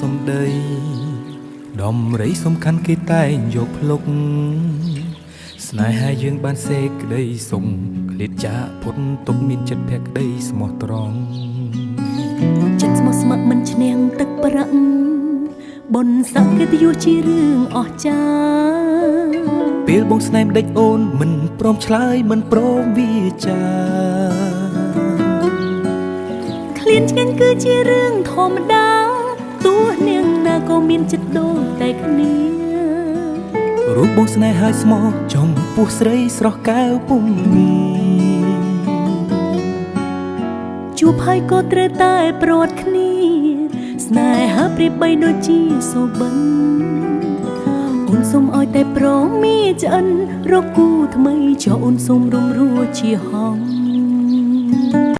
សំដីដំរីសំខាន់គេតែងយកភ្លុកស្នេហាយើងបានសេកក្តីសុំឃ្លាតចាកផុតទុកមានចិត្តភក្តីស្មោះត្រង់ចិត្តស្មោះស្ម័គ្រមិនឈ្នះទឹកប្រាក់បុណ្យសក្កិត្តិយសជារឿងអស្ចារ្យពេលបងស្នេហ៍ដេចអូនមិនព្រមឆ្លើយមិនព្រមវាចាឃ្លានឆ្ងាញ់គឺជារឿងធម្មតាទោះនាងណាក៏មានចិត្តដូចតែគ្នារូបបងស្នេហ៍ហើយស្មោះចំពោះស្រីស្រស់កែវពុំមានជួបហើយក៏ត្រូវតែប្រត់គ្នាស្នេហាប្រៀបបីដូចជាសូបិនអូនសូមឲ្យតែប្រមីឆ្អិនរកគូថ្មីចុះអូនសូមរំរួជាហង